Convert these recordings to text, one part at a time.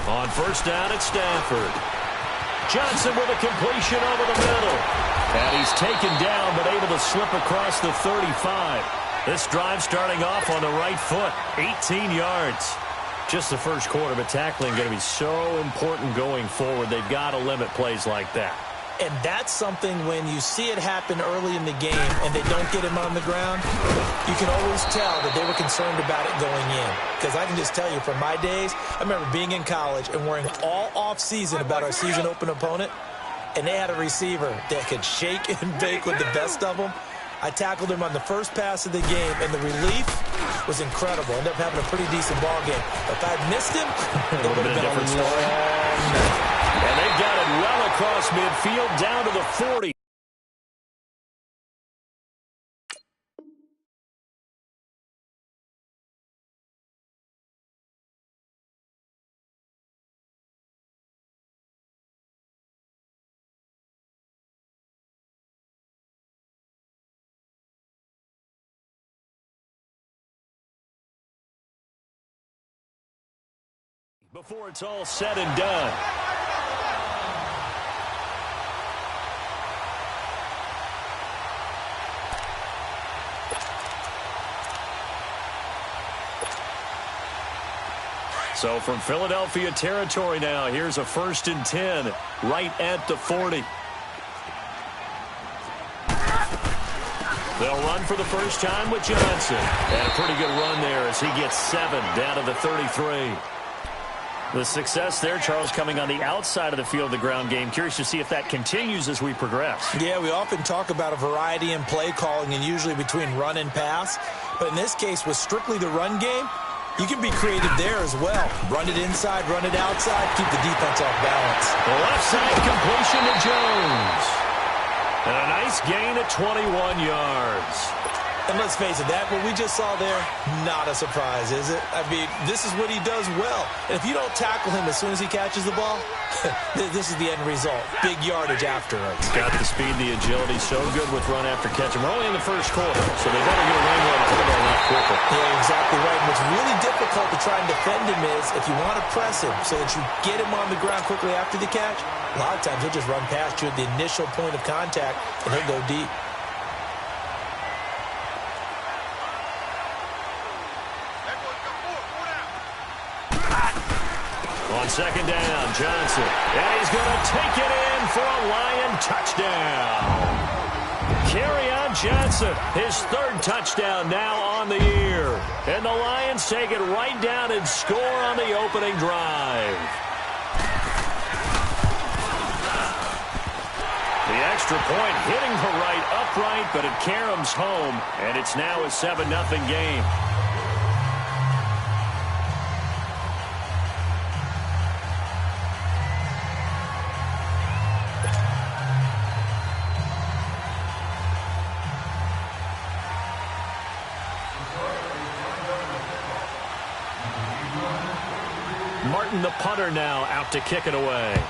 On first down, it's Stafford. Johnson with a completion over the middle. And he's taken down, but able to slip across the 35. This drive starting off on the right foot. 18 yards. Just the first quarter, but tackling going to be so important going forward. They've got to limit plays like that. And that's something when you see it happen early in the game and they don't get him on the ground, you can always tell that they were concerned about it going in. Because I can just tell you from my days, I remember being in college and worrying all off-season about our season open opponent, and they had a receiver that could shake and bake with the best of them. I tackled him on the first pass of the game, and the relief was incredible. Ended up having a pretty decent ball game. If I'd missed him, it would have been a different story. And they got it well across midfield down to the 40. Before it's all said and done. So from Philadelphia territory now, here's a 1st and 10 right at the 40. They'll run for the first time with Johnson. And a pretty good run there as he gets 7 down to the 33. The success there, Charles, coming on the outside of the field of the ground game. Curious to see if that continues as we progress. Yeah, we often talk about a variety in play calling and usually between run and pass. But in this case, with strictly the run game, you can be creative there as well. Run it inside, run it outside, keep the defense off balance. The left side completion to Jones. And a nice gain at 21 yards. And let's face it, that what we just saw there, not a surprise, is it? I mean, this is what he does well. And if you don't tackle him as soon as he catches the ball, this is the end result. Big yardage afterwards. Got the speed, the agility, so good with run after catch. And we're only in the first quarter, so they better get a wrangle on the a lot quicker. Yeah, exactly right. And what's really difficult to try and defend him is if you want to press him so that you get him on the ground quickly after the catch, a lot of times he'll just run past you at the initial point of contact, and he'll go deep. On second down, Johnson. And he's going to take it in for a Lion touchdown. Kerryon Johnson, his 3rd touchdown now on the year. And the Lions take it right down and score on the opening drive. The extra point hitting the right upright, but it caroms home. And it's now a 7-0 game. Martin, the punter, now out to kick it away.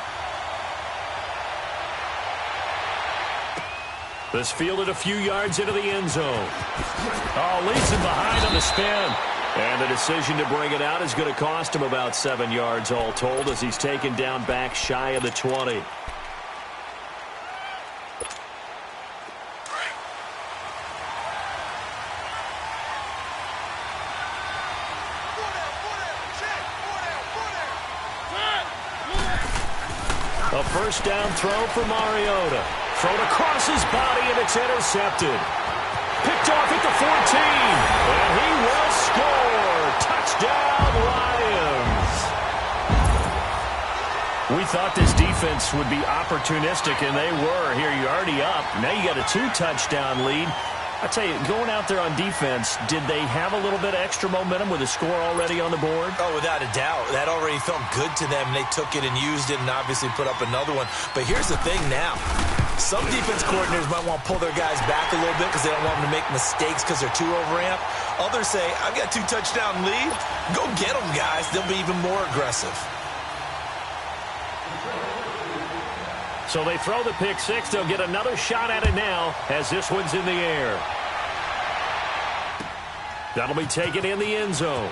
This fielded a few yards into the end zone. Oh, leaves him behind on the spin. And the decision to bring it out is going to cost him about 7 yards all told as he's taken down back shy of the 20. A first down throw for Mariota. Thrown across his body, and it's intercepted. Picked off at the 14. And he will score. Touchdown, Lions. We thought this defense would be opportunistic, and they were. Here, you're already up. Now you got a 2-touchdown lead. I tell you, going out there on defense, did they have a little bit of extra momentum with a score already on the board? Oh, without a doubt. That already felt good to them. They took it and used it and obviously put up another one. But here's the thing now. Some defense coordinators might want to pull their guys back a little bit because they don't want them to make mistakes because they're too overamped. Others say, I've got 2-touchdown lead. Go get them, guys. They'll be even more aggressive. So they throw the pick six. They'll get another shot at it now as this one's in the air. That'll be taken in the end zone.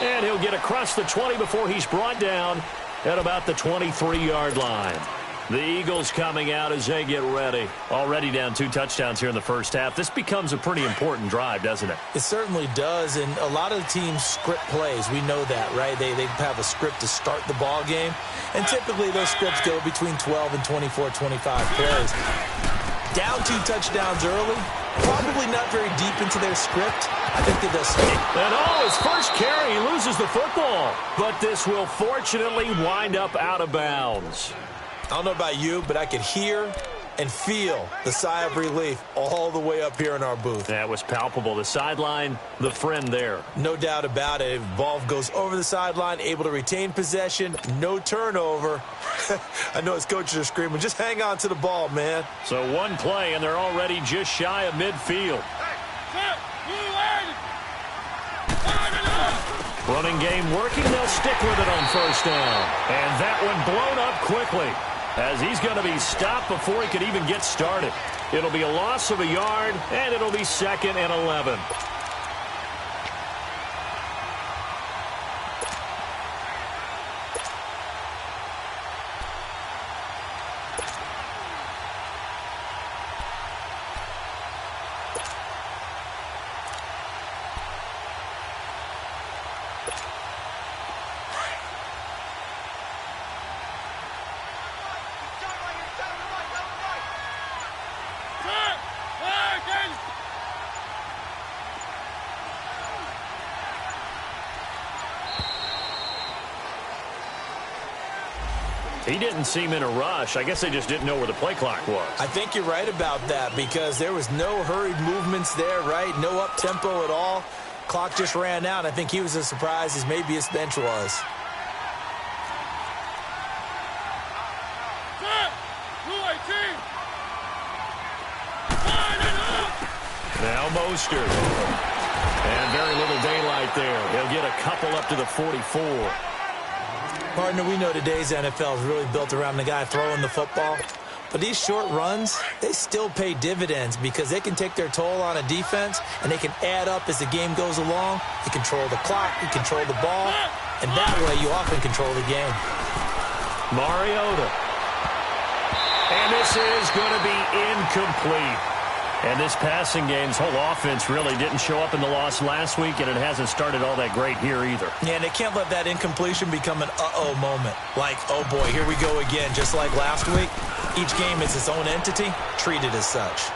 And he'll get across the 20 before he's brought down at about the 23-yard line. The Eagles coming out as they get ready. Already down 2 touchdowns here in the first half. This becomes a pretty important drive, doesn't it? It certainly does, and a lot of the teams script plays. We know that, right? They have a script to start the ball game, and typically those scripts go between 12 and 24, 25 plays. Down 2 touchdowns early, probably not very deep into their script. I think they just stick. And his first carry, he loses the football. But this will fortunately wind up out of bounds. I don't know about you, but I could hear and feel the sigh of relief all the way up here in our booth. That was palpable. The sideline, the friend there. No doubt about it. Ball goes over the sideline, able to retain possession, no turnover. I know his coaches are screaming, just hang on to the ball, man. So one play, and they're already just shy of midfield. Running game working. They'll stick with it on first down. And that one blown up quickly, as he's going to be stopped before he could even get started. It'll be a loss of a yard, and it'll be 2nd and 11. He didn't seem in a rush. I guess they just didn't know where the play clock was. I think you're right about that because there was no hurried movements there, right? No up-tempo at all. Clock just ran out. I think he was as surprised as maybe his bench was. Now Mostert. And very little daylight there. He'll get a couple up to the 44. Partner, we know today's NFL is really built around the guy throwing the football. But these short runs, they still pay dividends because they can take their toll on a defense, and they can add up as the game goes along. You control the clock, you control the ball, and that way you often control the game. Mariota. And this is going to be incomplete. And this passing game's whole offense really didn't show up in the loss last week, and it hasn't started all that great here either. Yeah, and they can't let that incompletion become an uh-oh moment. Like, oh boy, here we go again, just like last week. Each game is its own entity, treated as such.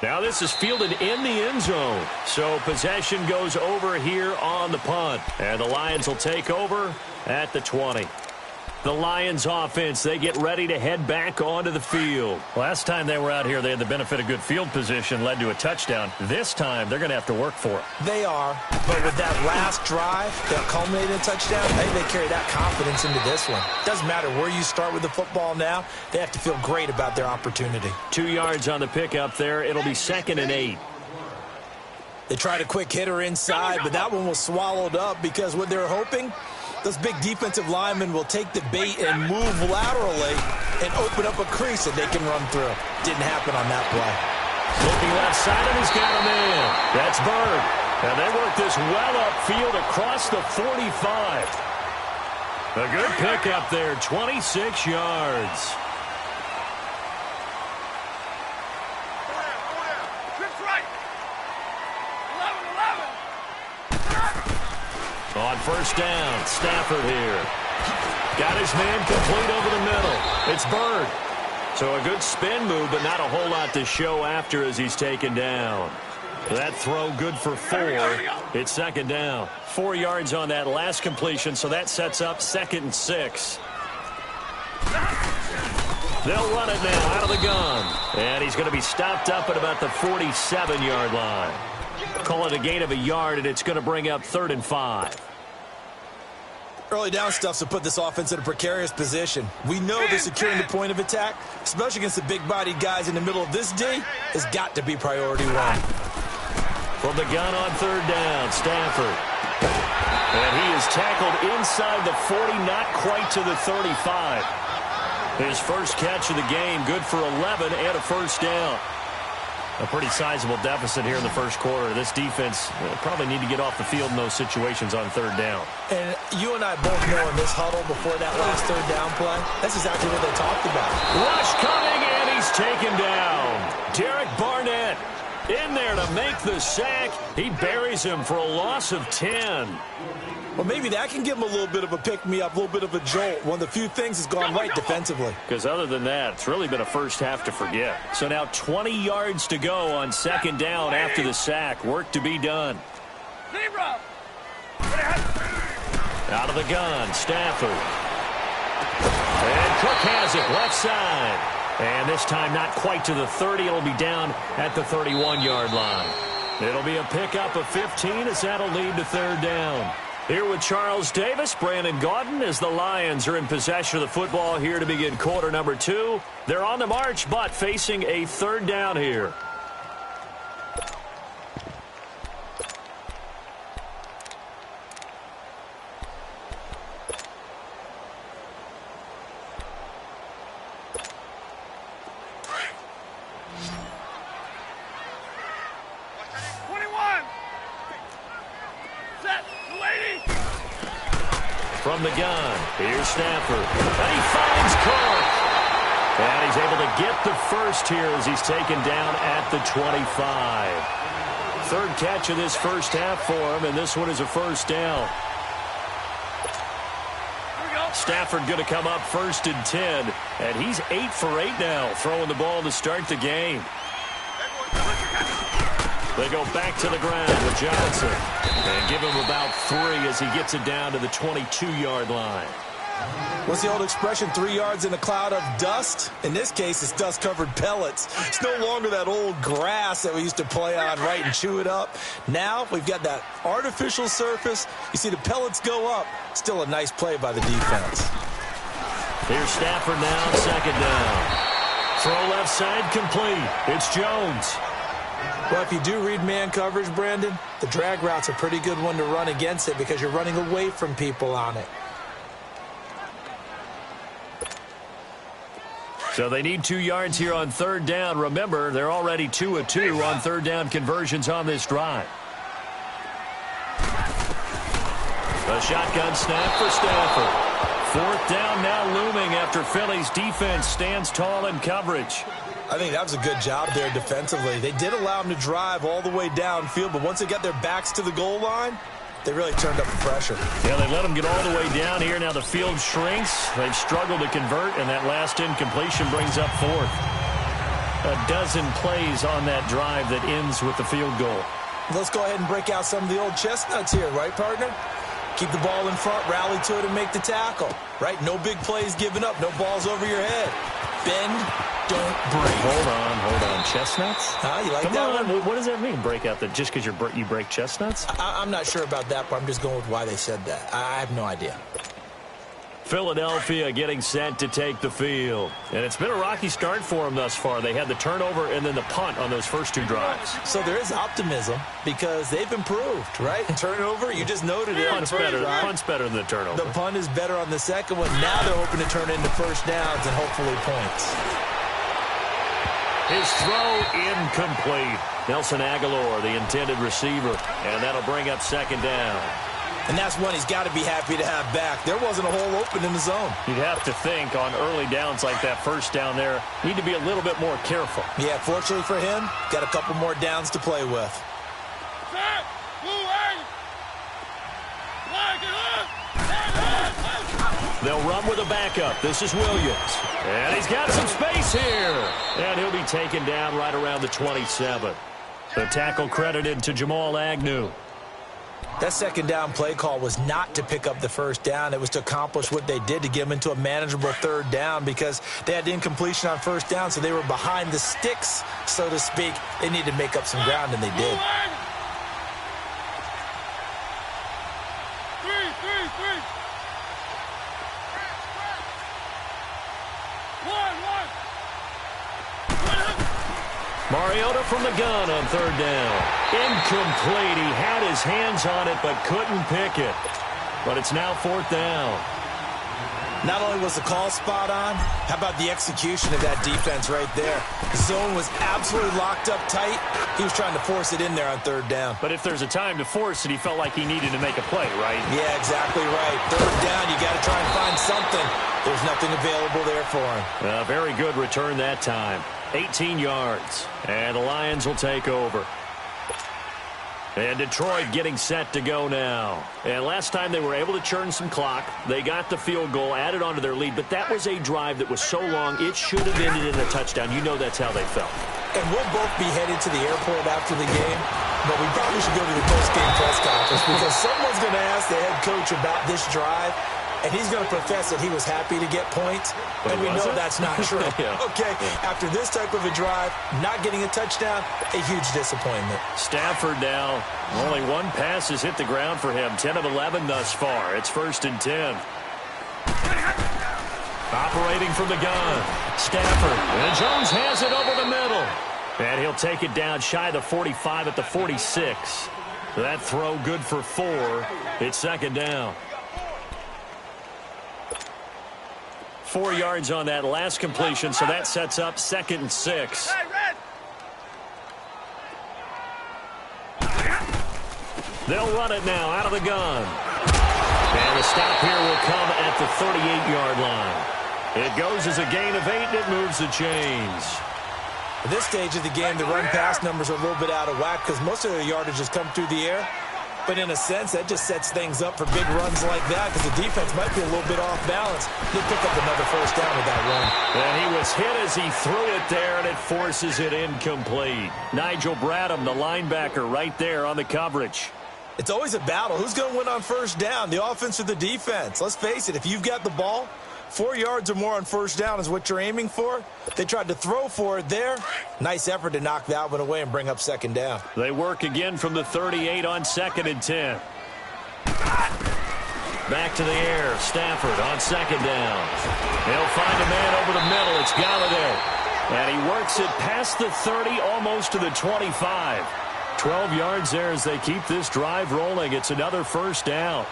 Now this is fielded in the end zone. So possession goes over here on the punt. And the Lions will take over at the 20. The Lions offense, they get ready to head back onto the field. Last time they were out here, they had the benefit of good field position, led to a touchdown. This time, they're going to have to work for it. They are, but with that last drive that culminated in a touchdown, I think they carry that confidence into this one. Doesn't matter where you start with the football now, they have to feel great about their opportunity. 2 yards on the pickup there. It'll be 2nd and 8. They tried a quick hitter inside, but that one was swallowed up because what they're hoping, those big defensive linemen will take the bait and move laterally and open up a crease that they can run through. Didn't happen on that play. Looking left side, and he's got him in. That's Bird. And they work this well upfield across the 45. A good pickup there, 26 yards. On first down, Stafford here. Got his man complete over the middle. It's Bird. So a good spin move, but not a whole lot to show after as he's taken down. That throw good for 4. It's 2nd down. 4 yards on that last completion, so that sets up 2nd and 6. They'll run it now out of the gun. And he's going to be stopped up at about the 47-yard line. Call it a gain of a yard, and it's going to bring up 3rd and 5. Early down stuff to put this offense in a precarious position. We know that securing the point of attack, especially against the big-bodied guys in the middle of this D, has got to be priority 1. From the gun on 3rd down, Stafford. And he is tackled inside the 40, not quite to the 35. His first catch of the game, good for 11 and a first down. A pretty sizable deficit here in the first quarter. This defense probably need to get off the field in those situations on third down. And you and I both know in this huddle before that last third down play, that's exactly what they talked about. Rush coming, and he's taken down. Derek Barnett in there to make the sack. He buries him for a loss of 10. Well, maybe that can give him a little bit of a pick-me-up, a little bit of a jolt. One of the few things has gone right defensively. Because other than that, it's really been a first half to forget. So now 20 yards to go on second down after the sack. Work to be done. Out of the gun, Stafford. And Cook has it, left side. And this time not quite to the 30. It'll be down at the 31-yard line. It'll be a pickup of 15 as that'll lead to third down. Here with Charles Davis, Brandon Gaudin, as the Lions are in possession of the football here to begin quarter number 2. They're on the march, but facing a third down here. From the gun, here's Stafford, and he finds Cook. And he's able to get the first here as he's taken down at the 25. Third catch of this first half for him, and this one is a first down. Stafford going to come up first and 10, and he's 8 for 8 now, throwing the ball to start the game. They go back to the ground with Johnson and give him about 3 as he gets it down to the 22-yard line. What's the old expression, 3 yards in a cloud of dust? In this case, it's dust-covered pellets. It's no longer that old grass that we used to play on, right, and chew it up. Now we've got that artificial surface. You see the pellets go up. Still a nice play by the defense. Here's Stafford now, second down. Throw left side complete. It's Jones. Well, if you do read man coverage, Brandon, the drag route's a pretty good one to run against it because you're running away from people on it. So they need 2 yards here on third down. Remember, they're already 2 of 2 on third down conversions on this drive. A shotgun snap for Stafford. Fourth down now looming after Philly's defense stands tall in coverage. I think that was a good job there defensively. They did allow them to drive all the way downfield, but once they got their backs to the goal line, they really turned up the pressure. Yeah, they let them get all the way down here. Now the field shrinks. They've struggled to convert, and that last incompletion brings up fourth. A dozen plays on that drive that ends with the field goal. Let's go ahead and break out some of the old chestnuts here, right, partner? Keep the ball in front, rally to it, and make the tackle, right? No big plays given up, no balls over your head. Bend, don't break. Hold on. Chestnuts? You like Come that on. one? What does that mean, break out? Just because you break chestnuts? I'm not sure about that, but I'm just going with why they said that. I have no idea. Philadelphia getting set to take the field. And it's been a rocky start for them thus far. They had the turnover and then the punt on those first 2 drives. So there is optimism because they've improved, right? Turnover, you just noted it. Punt's better than the turnover. The punt is better on the second one. Now they're hoping to turn into first downs and hopefully points. His throw incomplete. Nelson Aguilar, the intended receiver. And that'll bring up second down. And that's one he's got to be happy to have back. There wasn't a hole open in the zone. You'd have to think on early downs like that first down there, need to be a little bit more careful. Yeah, fortunately for him, got a couple more downs to play with. They'll run with a backup. This is Williams. And he's got some space here. And he'll be taken down right around the 27. The tackle credited to Jamal Agnew. That second down play call was not to pick up the first down. It was to accomplish what they did to get them into a manageable third down because they had incompletion on first down, so they were behind the sticks, so to speak. They needed to make up some ground, and they did. Mariota from the gun on third down. Incomplete. He had his hands on it but couldn't pick it. But it's now fourth down. Not only was the call spot on, how about the execution of that defense right there? The zone was absolutely locked up tight. He was trying to force it in there on third down. But if there's a time to force it, he felt like he needed to make a play, right? Yeah, exactly right. Third down, you got to try and find something. There's nothing available there for him. Very good return that time. 18 yards. And the Lions will take over. And Detroit getting set to go now. And last time they were able to churn some clock. They got the field goal, added onto their lead. But that was a drive that was so long, it should have ended in a touchdown. You know that's how they felt. And we'll both be headed to the airport after the game. But we probably should go to the post-game press conference because someone's going to ask the head coach about this drive. And he's going to profess that he was happy to get points. But and we know that's not true. Yeah. Okay, after this type of a drive, not getting a touchdown, a huge disappointment. Stafford now, only one pass has hit the ground for him. 10 of 11 thus far. It's 1st and 10. Operating from the gun. Stafford. And Jones has it over the middle. And he'll take it down shy of the 45 at the 46. That throw good for 4. It's 2nd down. 4 yards on that last completion, so that sets up 2nd and 6. They'll run it now out of the gun. And the stop here will come at the 38-yard line. It goes as a gain of 8, and it moves the chains. At this stage of the game, the run-pass numbers are a little bit out of whack because most of their yardage has come through the air. But in a sense, that just sets things up for big runs like that because the defense might be a little bit off balance. He'll pick up another 1st down with that run. And he was hit as he threw it there, and it forces it incomplete. Nigel Bradham, the linebacker, right there on the coverage. It's always a battle. Who's going to win on 1st down, the offense or the defense? Let's face it, if you've got the ball, 4 yards or more on 1st down is what you're aiming for. They tried to throw for it there. Nice effort to knock that one away and bring up 2nd down. They work again from the 38 on 2nd and 10. Back to the air. Stafford on 2nd down. He'll find a man over the middle. It's Galladay. And he works it past the 30, almost to the 25. 12 yards there as they keep this drive rolling. It's another 1st down.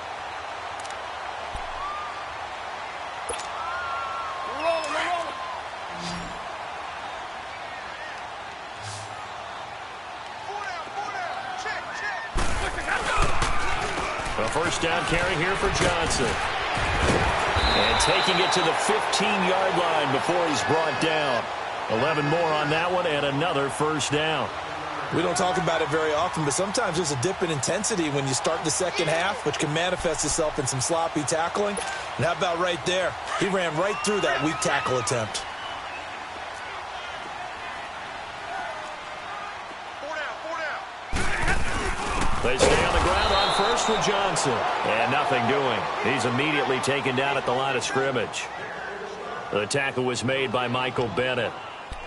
A 1st down carry here for Johnson. And taking it to the 15-yard line before he's brought down. 11 more on that one and another 1st down. We don't talk about it very often, but sometimes there's a dip in intensity when you start the 2nd half, which can manifest itself in some sloppy tackling. And how about right there? He ran right through that weak tackle attempt. They stay on the ground on 1st with Johnson. And nothing doing. He's immediately taken down at the line of scrimmage. The tackle was made by Michael Bennett.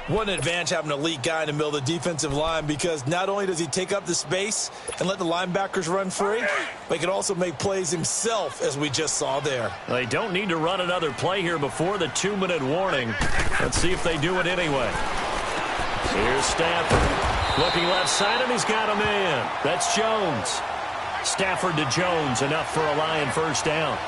What an advantage having an elite guy in the middle of the defensive line because not only does he take up the space and let the linebackers run free, but he can also make plays himself, as we just saw there. They don't need to run another play here before the 2-minute warning. Let's see if they do it anyway. Here's Stafford. Looking left side, and he's got a man. That's Jones. Stafford to Jones, enough for a Lion 1st down.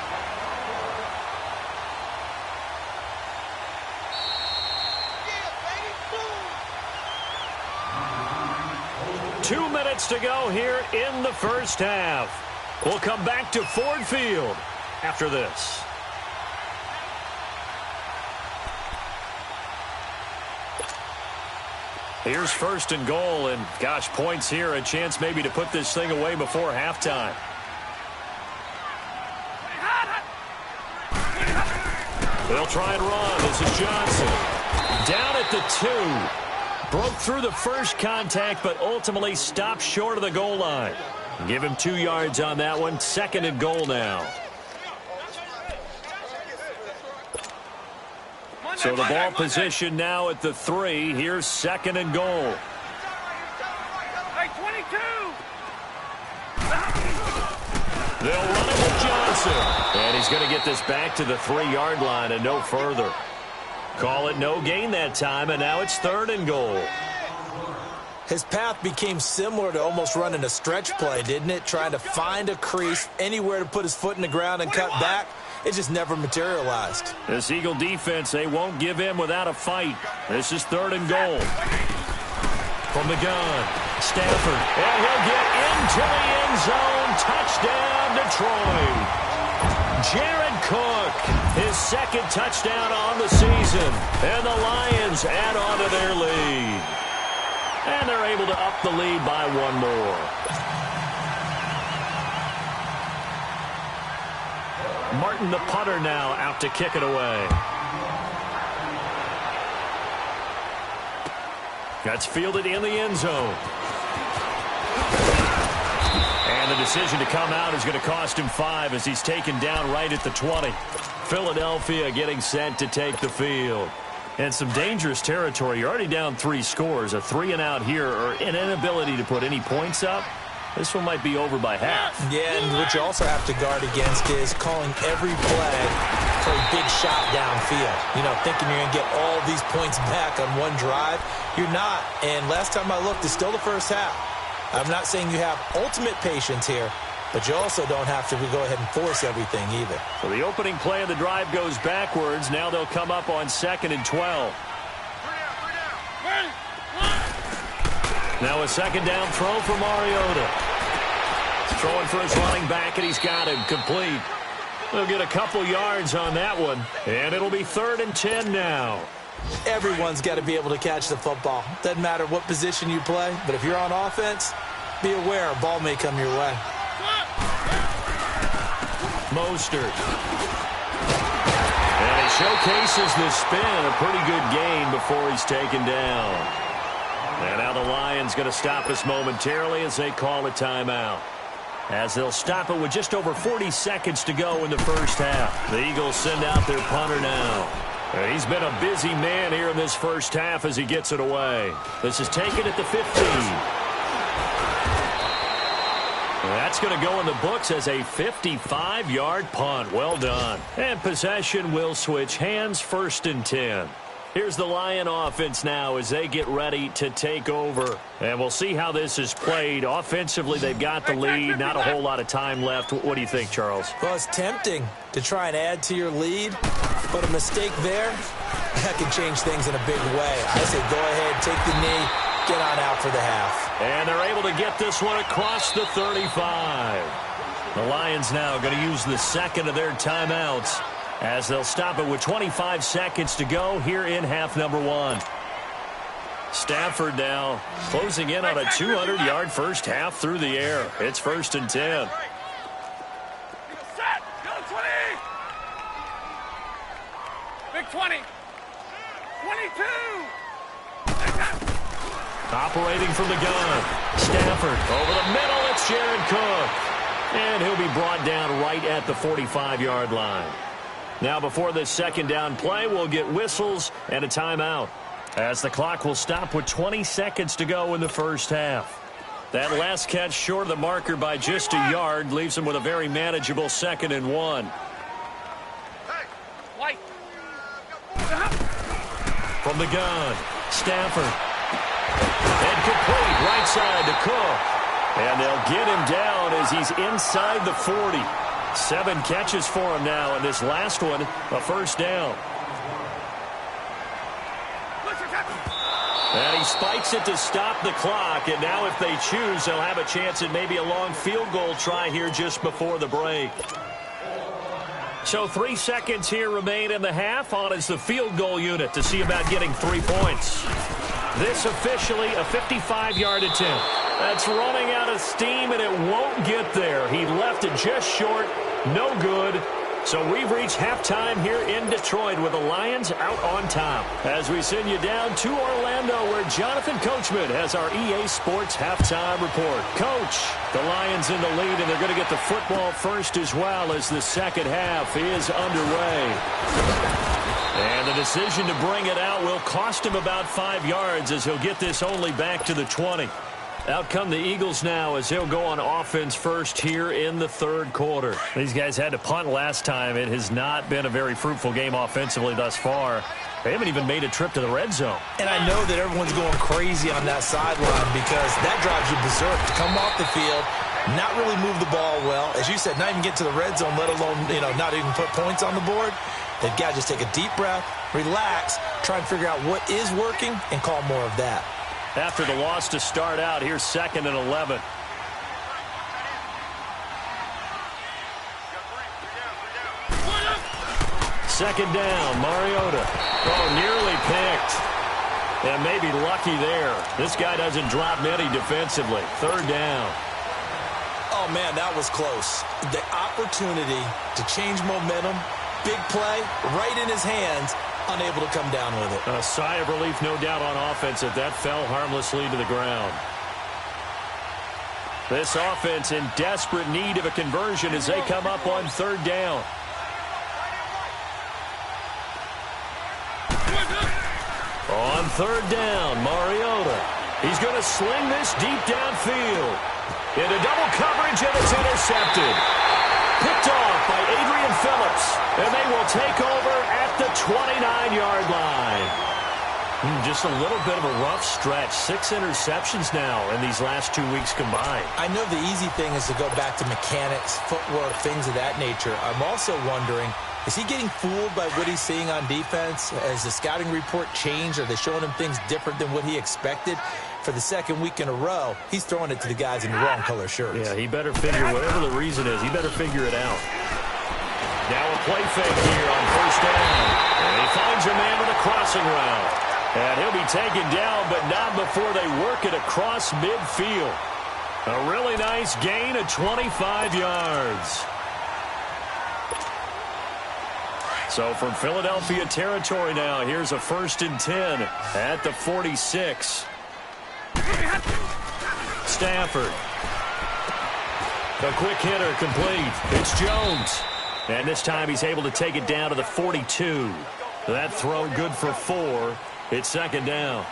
Two minutes to go here in the 1st half. We'll come back to Ford Field after this. Here's 1st and goal, and gosh, points here, a chance maybe to put this thing away before halftime. They'll try and run. This is Johnson. Down at the 2. Broke through the first contact, but ultimately stopped short of the goal line. Give him 2 yards on that one. 2nd and goal now. So the ball position now at the 3. Here's 2nd and goal. They'll run it with Johnson. And he's going to get this back to the 3-yard line and no further. Call it no gain that time, and now it's 3rd and goal. His path became similar to almost running a stretch play, didn't it? Trying to find a crease, anywhere to put his foot in the ground and cut back. it just never materialized. This Eagle defense, they won't give in without a fight. This is 3rd and goal. From the gun, Stafford, and he'll get into the end zone. Touchdown, Detroit. Jared Cook, his 2nd touchdown on the season, and the Lions add on to their lead. And they're able to up the lead by 1 more. Martin, the punter, now out to kick it away. That's fielded in the end zone. And the decision to come out is going to cost him 5 as he's taken down right at the 20. Philadelphia getting set to take the field. And some dangerous territory. You're already down 3 scores. A 3-and-out here, or an inability to put any points up. This one might be over by half. Yeah, and what you also have to guard against is calling every play for a big shot downfield. You know, thinking you're going to get all these points back on one drive. You're not. And last time I looked, it's still the first half. I'm not saying you have ultimate patience here, but you also don't have to go ahead and force everything either. So the opening play of the drive goes backwards. Now they'll come up on 2nd and 12. Now a 2nd down throw for Mariota. He's throwing for his running back, and he's got him complete. They'll get a couple yards on that one, and it'll be 3rd and 10 now. Everyone's got to be able to catch the football. Doesn't matter what position you play, but if you're on offense, be aware a ball may come your way. Mostert. And he showcases the spin. A pretty good gain before he's taken down. And now the Lions going to stop us momentarily as they call a timeout. As they'll stop it with just over 40 seconds to go in the first half. The Eagles send out their punter now. And he's been a busy man here in this first half as he gets it away. This is taken at the 15. That's going to go in the books as a 55-yard punt. Well done. And possession will switch hands, 1st and 10. Here's the Lion offense now as they get ready to take over. And we'll see how this is played. Offensively, they've got the lead. Not a whole lot of time left. What do you think, Charles? Well, it's tempting to try and add to your lead, but a mistake there, that can change things in a big way. I say go ahead, take the knee, get on out for the half. And they're able to get this one across the 35. The Lions now going to use the 2nd of their timeouts, as they'll stop it with 25 seconds to go here in half number 1. Stafford now closing in on a 200-yard first half through the air. It's 1st and 10. Big 20. 22. Operating from the gun. Stafford over the middle. It's Jared Cook. And he'll be brought down right at the 45-yard line. Now, before this 2nd down play, we'll get whistles and a timeout, as the clock will stop with 20 seconds to go in the first half. That last catch short of the marker by just a yard leaves him with a very manageable 2nd and 1. From the gun, Stafford. And complete right side to Cook. And they'll get him down as he's inside the 40. 7 catches for him now, and this last one, a 1st down. And he spikes it to stop the clock, and now if they choose, they'll have a chance at maybe a long field goal try here just before the break. So 3 seconds here remain in the half. On is the field goal unit to see about getting 3 points. This officially a 55-yard attempt. That's running out of steam, and it won't get there. He left it just short. No good. So we've reached halftime here in Detroit with the Lions out on top. As we send you down to Orlando, where Jonathan Coachman has our EA Sports halftime report. Coach, the Lions in the lead, and they're going to get the football first as well as the second half is underway. And the decision to bring it out will cost him about 5 yards, as he'll get this only back to the 20. Out come the Eagles now as they'll go on offense first here in the 3rd quarter. These guys had to punt last time. It has not been a very fruitful game offensively thus far. They haven't even made a trip to the red zone. And I know that everyone's going crazy on that sideline because that drives you berserk to come off the field not really move the ball well. As you said, not even get to the red zone, let alone, not even put points on the board. They've got to just take a deep breath, relax, try and figure out what is working, and call more of that. After the loss to start out, here's 2nd and 11. Second down, Mariota. Oh, nearly picked. And maybe lucky there. This guy doesn't drop many defensively. 3rd down. Oh, man, that was close. The opportunity to change momentum, big play, right in his hands, unable to come down with it. A sigh of relief, no doubt, on offense that fell harmlessly to the ground. This offense in desperate need of a conversion as they come up on 3rd down. On 3rd down, Mariota. He's going to sling this deep downfield. Into double coverage, and it's intercepted. Picked off by Adrian Phillips, and they will take over at the 29-yard line. Just a little bit of a rough stretch. 6 interceptions now in these last 2 weeks combined. I know the easy thing is to go back to mechanics, footwork, things of that nature. I'm also wondering, is he getting fooled by what he's seeing on defense? Has the scouting report changed? Are they showing him things different than what he expected? For the 2nd week in a row, he's throwing it to the guys in the wrong color shirts. Yeah, he better figure, whatever the reason is, he better figure it out. Now a play fake here on 1st down. And he finds a man with a crossing route. And he'll be taken down, but not before they work it across midfield. A really nice gain of 25 yards. So from Philadelphia territory now, here's a 1st and 10 at the 46. Stafford. A quick hitter complete. It's Jones. And this time he's able to take it down to the 42. That throw good for 4. It's 2nd down.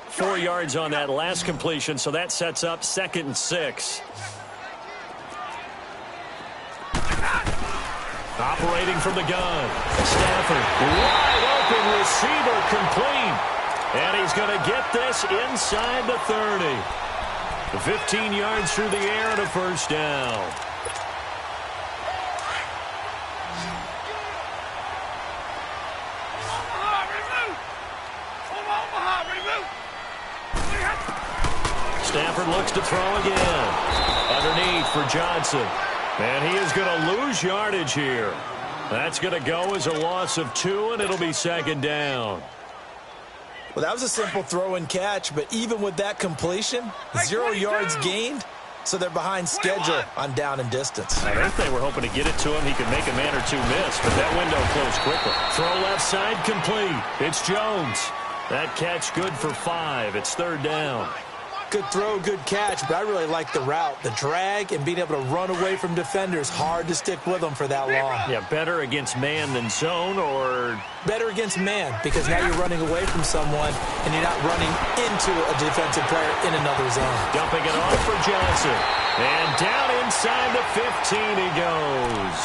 Four yards on that last completion, so that sets up 2nd and 6. Operating from the gun. Stafford, wide open receiver, complete. And he's going to get this inside the 30. 15 yards through the air and a 1st down. Stafford looks to throw again. Underneath for Johnson. And he is going to lose yardage here. That's going to go as a loss of 2, and it'll be 2nd down. Well, that was a simple throw and catch, but even with that completion, 0 yards gained, so they're behind schedule on down and distance. I think they were hoping to get it to him. He could make a man or two miss, but that window closed quickly. Throw left side complete. It's Jones. That catch good for 5. It's 3rd down. Good throw, good catch, but I really like the route. The drag and being able to run away from defenders, hard to stick with them for that long. Yeah, better against man than zone, or? Better against man, because now you're running away from someone and you're not running into a defensive player in another zone. Dumping it off for Johnson. And down inside the 15 he goes.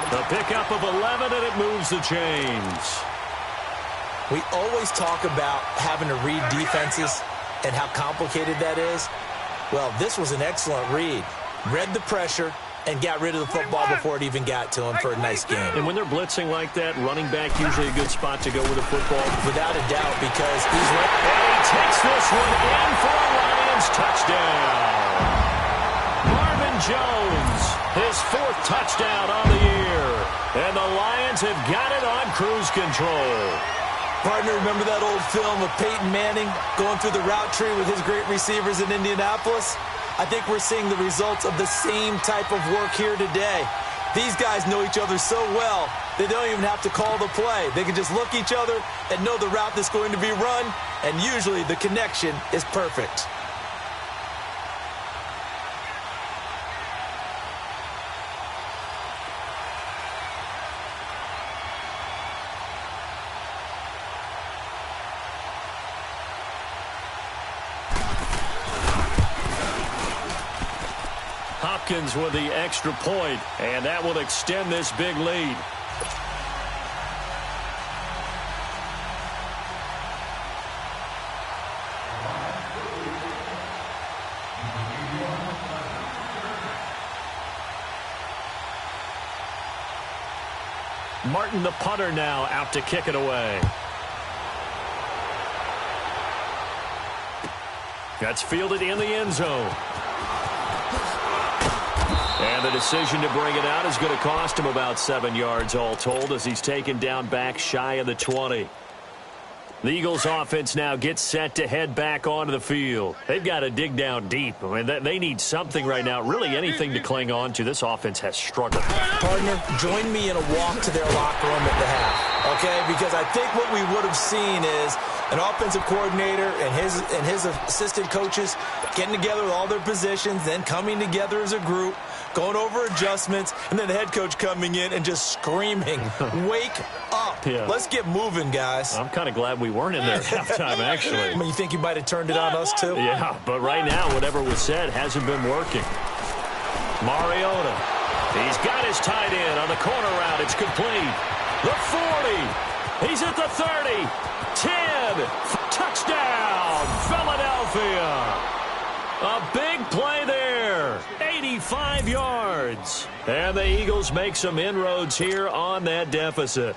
The pickup of 11, and it moves the chains. We always talk about having to read defenses and how complicated that is. Well, this was an excellent read. Read the pressure and got rid of the football before it even got to him for a nice game. And when they're blitzing like that, running back usually a good spot to go with the football. Without a doubt, because he's and he takes this one in for a Lions touchdown. Marvin Jones, his 4th touchdown on the year. And the Lions have got it on cruise control. Partner, remember that old film of Peyton Manning going through the route tree with his great receivers in Indianapolis? I think we're seeing the results of the same type of work here today. These guys know each other so well, they don't even have to call the play. They can just look each other and know the route that's going to be run, and usually the connection is perfect. Hopkins with the extra point, and that will extend this big lead. Martin, the punter, now out to kick it away. That's fielded in the end zone. And the decision to bring it out is going to cost him about 7 yards all told as he's taken down back shy of the 20. The Eagles offense now gets set to head back onto the field. They've got to dig down deep. I mean, they need something right now, really anything to cling on to. This offense has struggled. Partner, join me in a walk to their locker room at the half, okay? Because I think what we would have seen is an offensive coordinator and his assistant coaches getting together with all their positions, then coming together as a group, going over adjustments, and then the head coach coming in and just screaming, wake up. Yeah. Let's get moving, guys. I'm kind of glad we weren't in there at halftime, actually. I mean, you think you might have turned it on us, too? Yeah, but right now, whatever was said hasn't been working. Mariota. He's got his tight end on the corner route. It's complete. The 40. He's at the 30. 10. Touchdown, Philadelphia. A big play there. 85 yards. And the Eagles make some inroads here on that deficit.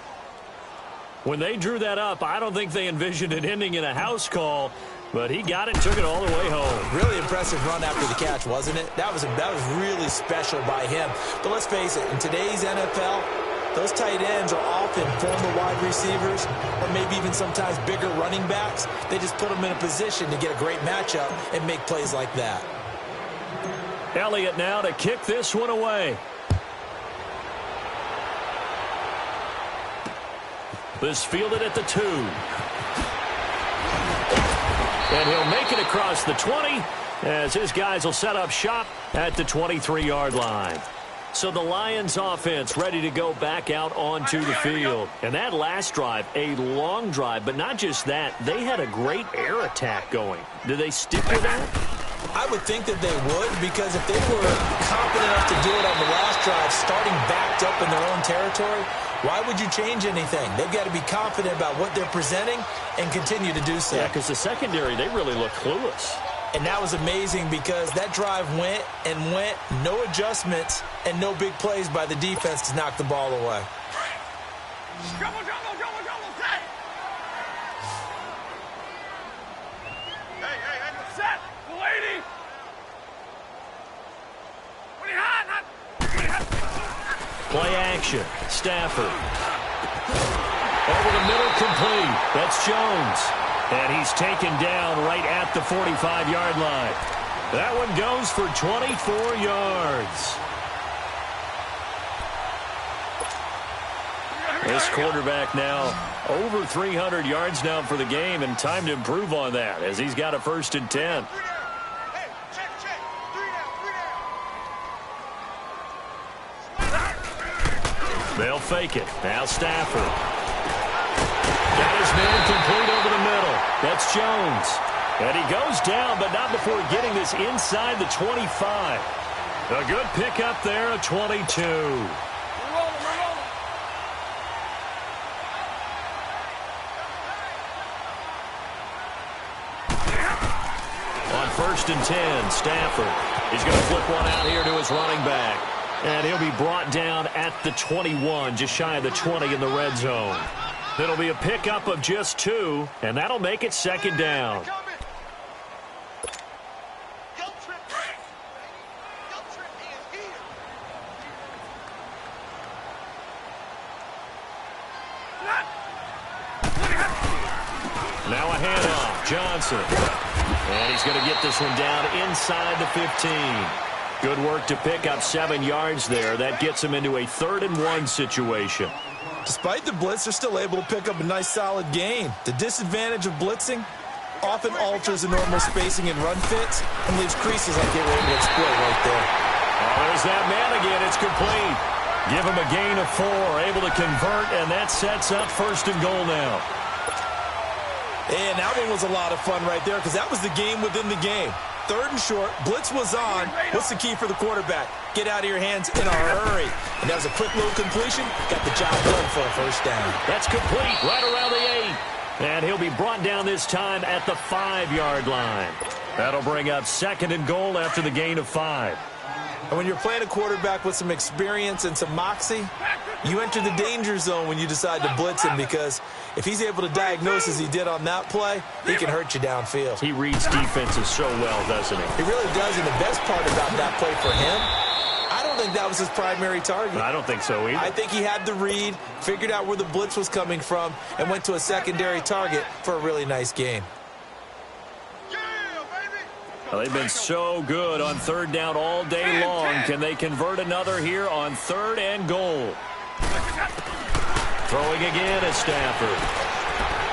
When they drew that up, I don't think they envisioned it ending in a house call, but he got it, took it all the way home. Really impressive run after the catch, wasn't it? That was really special by him. But let's face it, in today's NFL, those tight ends are often former wide receivers or maybe even sometimes bigger running backs. They just put them in a position to get a great matchup and make plays like that. Elliott now to kick this one away. This fielded at the 2. And he'll make it across the 20 as his guys will set up shop at the 23-yard line. So the Lions offense ready to go back out onto the field. And that last drive, a long drive, but not just that, they had a great air attack going. Do they stick with that? I would think that they would, because if they were confident enough to do it on the last drive, starting backed up in their own territory, why would you change anything? They've got to be confident about what they're presenting and continue to do so. Yeah, because the secondary, they really look clueless. And that was amazing because that drive went and went, no adjustments and no big plays by the defense to knock the ball away. Double, set! Hey, set! The lady! What are you hot? Play action. Stafford. Over the middle, complete. That's Jones. And he's taken down right at the 45-yard line. That one goes for 24 yards. This quarterback now over 300 yards now for the game, and time to improve on that as he's got a 1st and 10. They'll fake it. Now Stafford. Got his man complete over the middle. That's Jones. And he goes down, but not before getting this inside the 25. A good pickup there, a 22. We're rolling. On 1st and 10, Stafford. He's going to flip one out here to his running back. And he'll be brought down at the 21, just shy of the 20 in the red zone. It'll be a pickup of just 2, and that'll make it 2nd down. Now a handoff, Johnson. And he's going to get this one down inside the 15. Good work to pick up 7 yards there. That gets him into a 3rd and 1 situation. Despite the blitz, they're still able to pick up a nice, solid gain. The disadvantage of blitzing often alters the normal spacing and run fits and leaves creases like they were able to exploit right there. Oh, there's that man again. It's complete. Give him a gain of 4, able to convert, and that sets up 1st and goal now. And that one was a lot of fun right there because that was the game within the game. 3rd and short, blitz was on. What's the key for the quarterback? Get out of your hands in a hurry. And that was a quick little completion. Got the job done for a 1st down. That's complete right around the 8. And he'll be brought down this time at the 5-yard line. That'll bring up 2nd and goal after the gain of 5. And when you're playing a quarterback with some experience and some moxie, you enter the danger zone when you decide to blitz him, because if he's able to diagnose as he did on that play, he can hurt you downfield. He reads defenses so well, doesn't he? He really does, and the best part about that play for him, I don't think that was his primary target. I don't think so either. I think he had the read, figured out where the blitz was coming from, and went to a secondary target for a really nice game. Well, they've been so good on third down all day long. Can they convert another here on 3rd and goal? Throwing again at Stafford.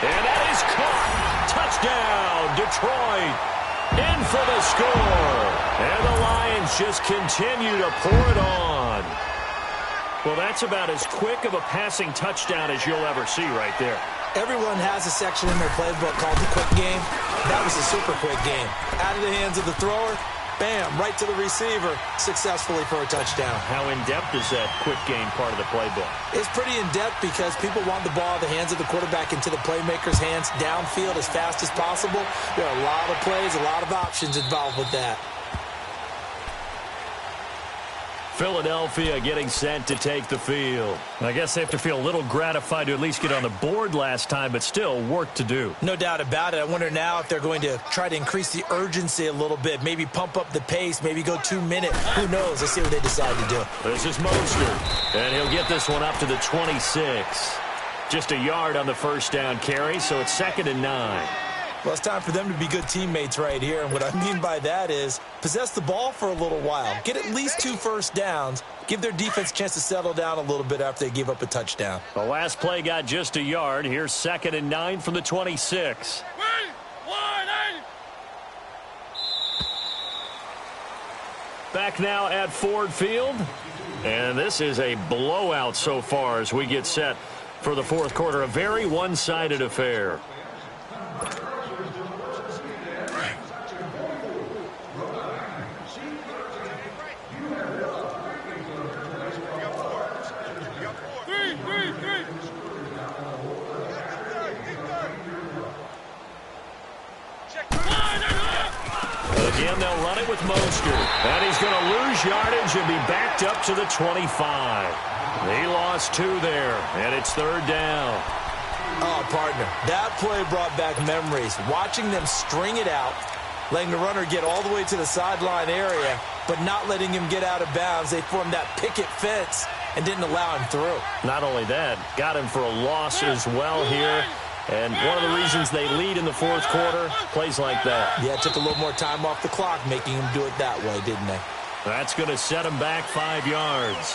And that is caught. Touchdown, Detroit. In for the score. And the Lions just continue to pour it on. Well, that's about as quick of a passing touchdown as you'll ever see right there. Everyone has a section in their playbook called the quick game. That was a super quick game. Out of the hands of the thrower, bam, right to the receiver, successfully for a touchdown. How in-depth is that quick game part of the playbook? It's pretty in-depth because people want the ball in the hands of the quarterback into the playmaker's hands downfield as fast as possible. There are a lot of plays, a lot of options involved with that. Philadelphia getting set to take the field. I guess they have to feel a little gratified to at least get on the board last time, but still work to do. No doubt about it. I wonder now if they're going to try to increase the urgency a little bit, maybe pump up the pace, maybe go 2 minutes. Who knows? Let's see what they decide to do. This is Mostert, and he'll get this one up to the 26. Just a yard on the first down carry, so it's 2nd and 9. Well, it's time for them to be good teammates right here, and what I mean by that is possess the ball for a little while. Get at least 2 first downs. Give their defense a chance to settle down a little bit after they give up a touchdown. The last play got just a yard. Here's 2nd and 9 from the 26. Back now at Ford Field, and this is a blowout so far as we get set for the 4th quarter. A very one-sided affair. Again, they'll run it with Mostert. And he's going to lose yardage and be backed up to the 25. He lost 2 there, and it's 3rd down. Oh, partner, that play brought back memories. Watching them string it out, letting the runner get all the way to the sideline area, but not letting him get out of bounds. They formed that picket fence and didn't allow him through. Not only that, got him for a loss as well here. And one of the reasons they lead in the 4th quarter, plays like that. Yeah, it took a little more time off the clock making him do it that way, didn't they? That's going to set him back 5 yards.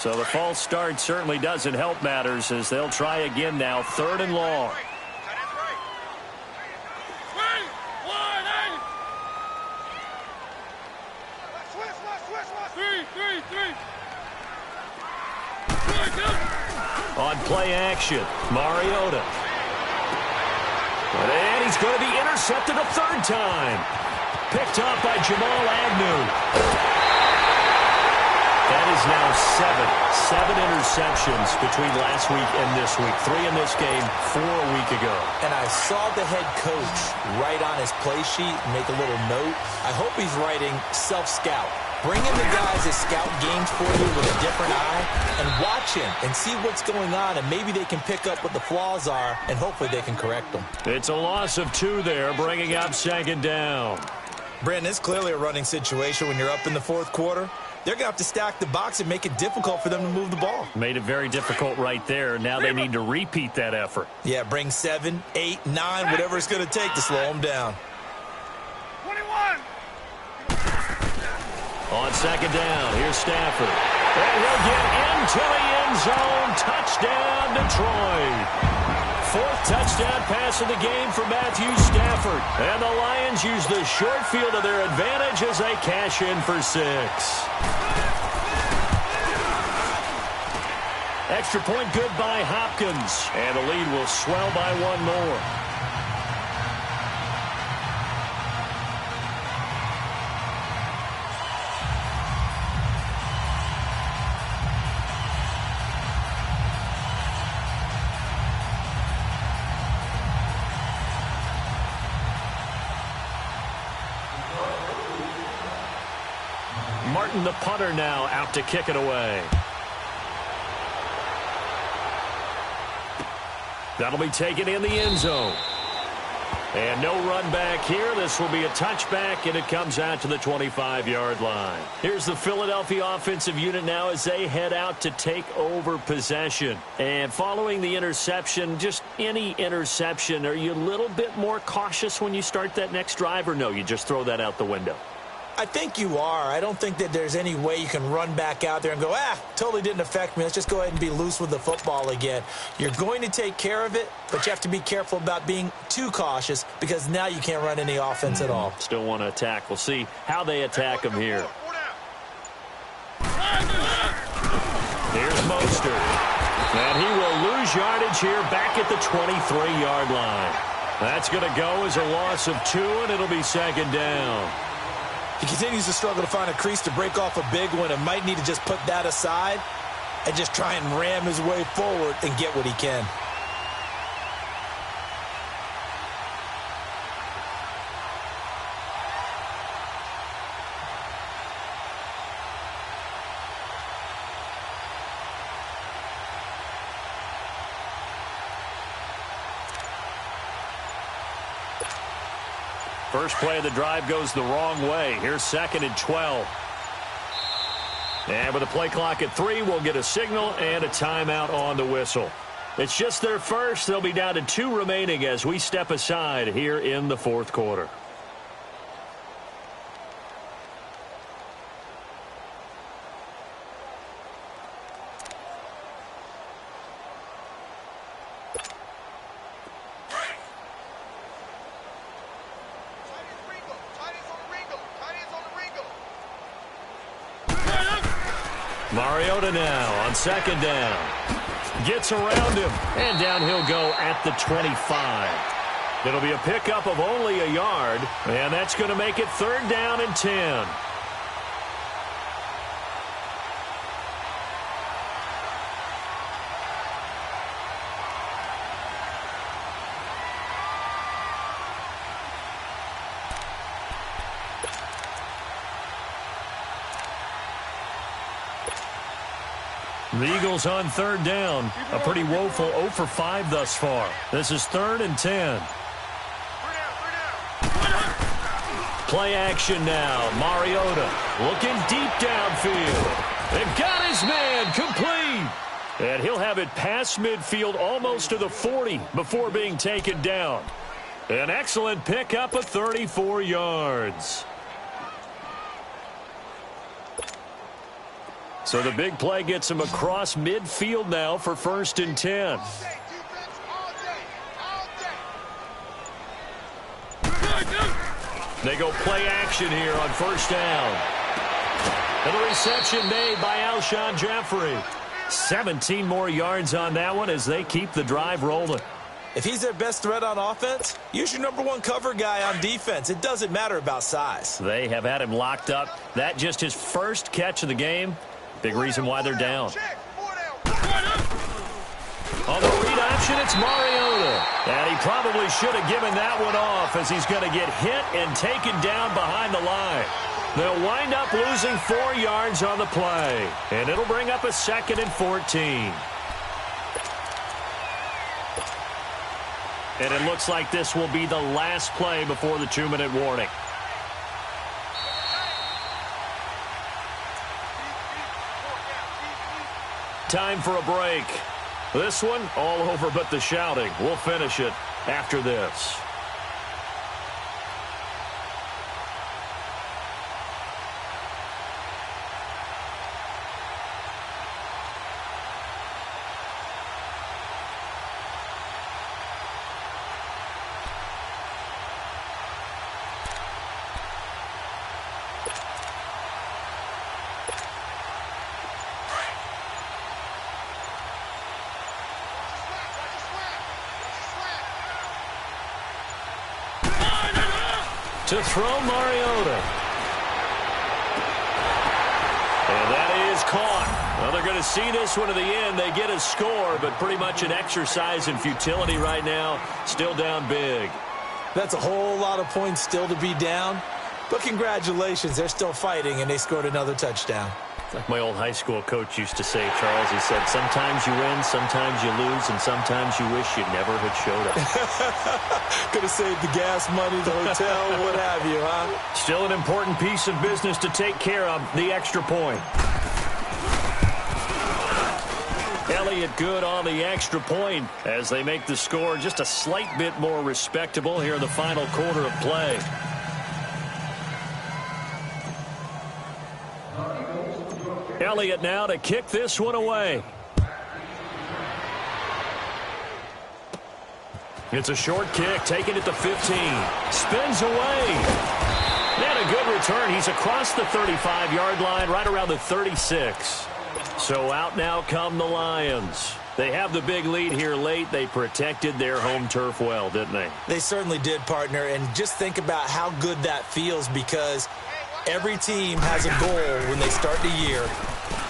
So the false start certainly doesn't help matters as they'll try again now, 3rd and long. On play action, Mariota. And he's going to be intercepted a 3rd time. Picked up by Jamal Agnew. That is now 7 interceptions between last week and this week. 3 in this game, 4 a week ago. And I saw the head coach write on his play sheet, make a little note. I hope he's writing self-scout. Bring in the guys that scout games for you with a different eye and watch him and see what's going on, and maybe they can pick up what the flaws are, and hopefully they can correct them. It's a loss of 2 there, bringing up 2nd down. Brandon, it's clearly a running situation when you're up in the 4th quarter. They're going to have to stack the box and make it difficult for them to move the ball. Made it very difficult right there. Now they need to repeat that effort. Yeah, bring 7, 8, 9, whatever it's going to take to slow them down. 21. On 2nd down, here's Stafford. And he'll get into the end zone. Touchdown, Detroit. 4th touchdown pass of the game for Matthew Stafford. And the Lions use the short field to their advantage as they cash in for 6. Extra point good by Hopkins. And the lead will swell by 1 more. Martin, the punter, now out to kick it away. That'll be taken in the end zone. And no run back here. This will be a touchback, and it comes out to the 25-yard line. Here's the Philadelphia offensive unit now as they head out to take over possession. And following the interception, just any interception, are you a little bit more cautious when you start that next drive, or no, you just throw that out the window? I think you are. I don't think that there's any way you can run back out there and go, totally didn't affect me. Let's just go ahead and be loose with the football again. You're going to take care of it, but you have to be careful about being too cautious because now you can't run any offense at all. Still want to attack. We'll see how they attack them here. Here's Mostert. And he will lose yardage here back at the 23-yard line. That's going to go as a loss of 2, and it'll be second down. He continues to struggle to find a crease to break off a big one and might need to just put that aside and just try and ram his way forward and get what he can. First play of the drive goes the wrong way. Here's 2nd and 12. And with the play clock at 3, we'll get a signal and a timeout on the whistle. It's just their first. They'll be down to 2 remaining as we step aside here in the 4th quarter. Mariota now on 2nd down. Gets around him, and down he'll go at the 25. It'll be a pickup of only a yard, and that's going to make it 3rd down and 10. The Eagles on 3rd down. A pretty woeful 0 for 5 thus far. This is 3rd and 10. Play action now. Mariota looking deep downfield. They've got his man complete. And he'll have it past midfield almost to the 40 before being taken down. An excellent pickup of 34 yards. So the big play gets him across midfield now for 1st and 10. They go play action here on 1st down. And the reception made by Alshon Jeffrey. 17 more yards on that one as they keep the drive rolling. If he's their best threat on offense, use your #1 cover guy on defense. It doesn't matter about size. They have had him locked up. That just his first catch of the game. Big reason why they're down. On the read option, it's Mariota. And he probably should have given that one off as he's going to get hit and taken down behind the line. They'll wind up losing 4 yards on the play. And it'll bring up a 2nd and 14. And it looks like this will be the last play before the 2-minute warning. Time for a break. This one, all over but the shouting. We'll finish it after this. To throw Mariota. And that is caught. Well, they're going to see this one to the end. They get a score, but pretty much an exercise in futility right now. Still down big. That's a whole lot of points still to be down. But congratulations, they're still fighting, and they scored another touchdown. Like my old high school coach used to say, Charles, he said, sometimes you win, sometimes you lose, and sometimes you wish you never had showed up. Could have saved the gas money, the hotel, what have you, huh? Still an important piece of business to take care of, the extra point. Elliott good on the extra point as they make the score just a slight bit more respectable here in the final quarter of play. Elliott now to kick this one away. It's a short kick, taking it to 15. Spins away. And a good return. He's across the 35-yard line, right around the 36. So out now come the Lions. They have the big lead here late. They protected their home turf well, didn't they? They certainly did, partner. And just think about how good that feels, because every team has a goal when they start the year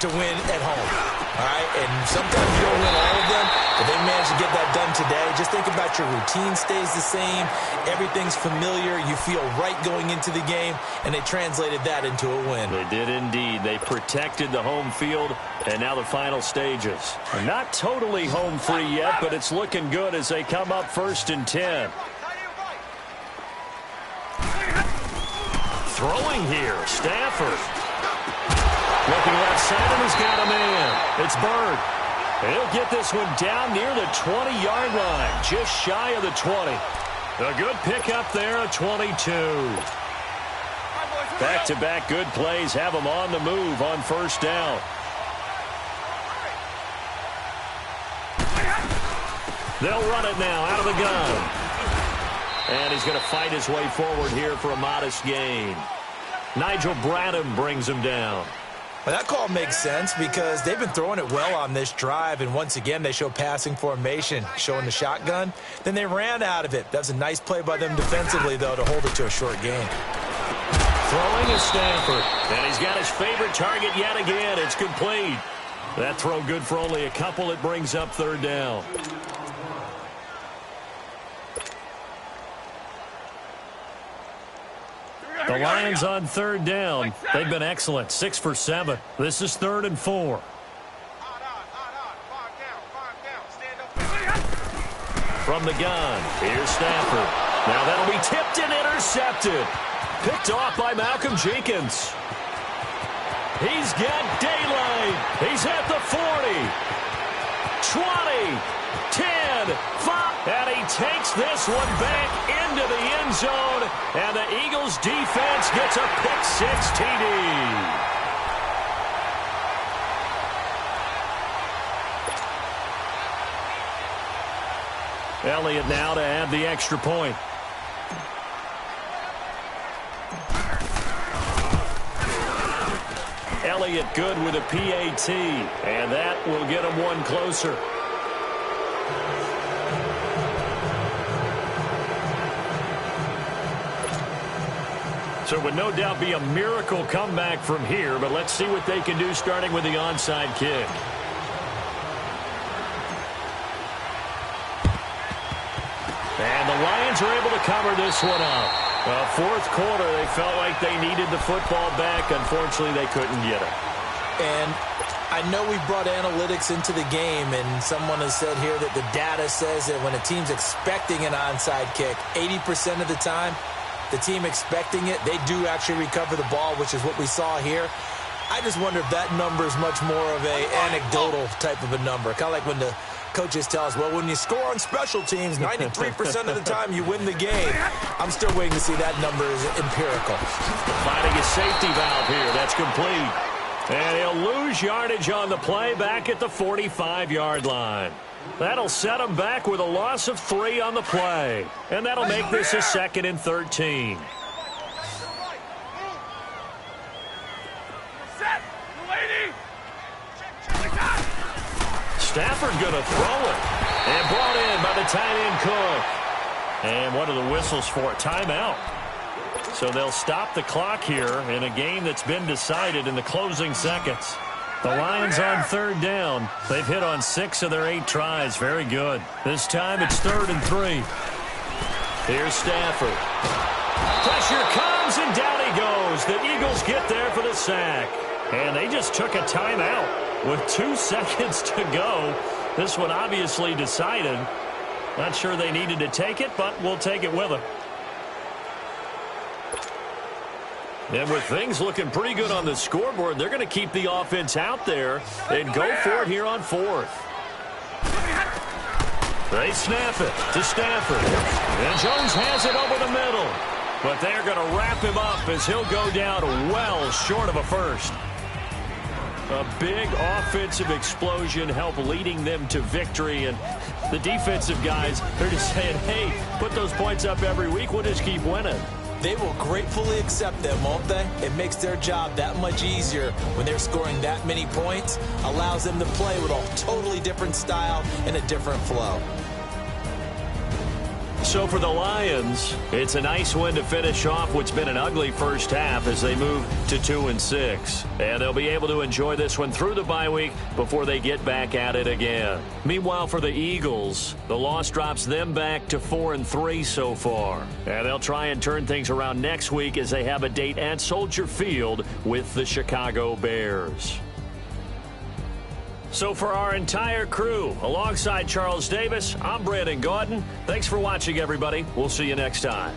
to win at home. All right, and sometimes you don't win all of them, but they managed to get that done today. Just think about your routine stays the same. Everything's familiar. You feel right going into the game, and they translated that into a win. They did indeed. They protected the home field, and now the final stages. Not totally home free yet, but it's looking good as they come up 1st and 10. Throwing here, Stafford. Looking left side, and he's got a man. It's Bird. He'll get this one down near the 20-yard line, just shy of the 20. A good pickup there, a 22. Back-to-back good plays have them on the move on 1st down. They'll run it now out of the gun. And he's going to fight his way forward here for a modest gain. Nigel Bradham brings him down. Well, that call makes sense because they've been throwing it well on this drive, and once again they show passing formation, showing the shotgun. Then they ran out of it. That's a nice play by them defensively, though, to hold it to a short gain. Throwing is Stafford, and he's got his favorite target yet again. It's complete. That throw good for only a couple. It brings up 3rd down. The Lions on 3rd down. They've been excellent. 6 for 7. This is 3rd and 4. From the gun, here's Stafford. Now that'll be tipped and intercepted. Picked off by Malcolm Jenkins. He's got daylight. He's at the 40. 20. 10. 5. And he takes this one back into the end zone. And the Eagles defense gets a pick-6 TD. Elliott now to add the extra point. Elliott good with a PAT. And that will get him one closer. So it would no doubt be a miracle comeback from here, but let's see what they can do starting with the onside kick. And the Lions are able to cover this one up. Well, 4th quarter, they felt like they needed the football back. Unfortunately, they couldn't get it. And I know we brought analytics into the game, and someone has said here that the data says that when a team's expecting an onside kick, 80% of the time, the team expecting it, they do actually recover the ball, which is what we saw here. I just wonder if that number is much more of a anecdotal type of a number. Kind of like when the coaches tell us, well, when you score on special teams, 93% of the time you win the game. I'm still waiting to see that number is empirical. Finding a safety valve here. That's complete. And he'll lose yardage on the play back at the 45-yard line. That'll set him back with a loss of 3 on the play. And that'll make this a 2nd and 13. Stafford going to throw it. And brought in by the tight end Cook. And what are the whistles for? Timeout. So they'll stop the clock here in a game that's been decided in the closing seconds. The Lions on 3rd down. They've hit on 6 of their 8 tries. Very good. This time it's 3rd and 3. Here's Stafford. Pressure comes. Jones, and down he goes. The Eagles get there for the sack. And they just took a timeout with 2 seconds to go. This one obviously decided. Not sure they needed to take it, but we'll take it with them. And with things looking pretty good on the scoreboard, they're going to keep the offense out there and go for it here on 4th. They snap it to Stafford. And Jones has it over the middle. But they're going to wrap him up as he'll go down well short of a first. A big offensive explosion helped leading them to victory. And the defensive guys, they're just saying, hey, put those points up every week. We'll just keep winning. They will gratefully accept them, won't they? It makes their job that much easier when they're scoring that many points. Allows them to play with a totally different style and a different flow. So for the Lions, it's a nice win to finish off what's been an ugly first half as they move to 2-6. And they'll be able to enjoy this one through the bye week before they get back at it again. Meanwhile, for the Eagles, the loss drops them back to 4-3 so far. And they'll try and turn things around next week as they have a date at Soldier Field with the Chicago Bears. So for our entire crew, alongside Charles Davis, I'm Brandon Gaudin. Thanks for watching, everybody. We'll see you next time.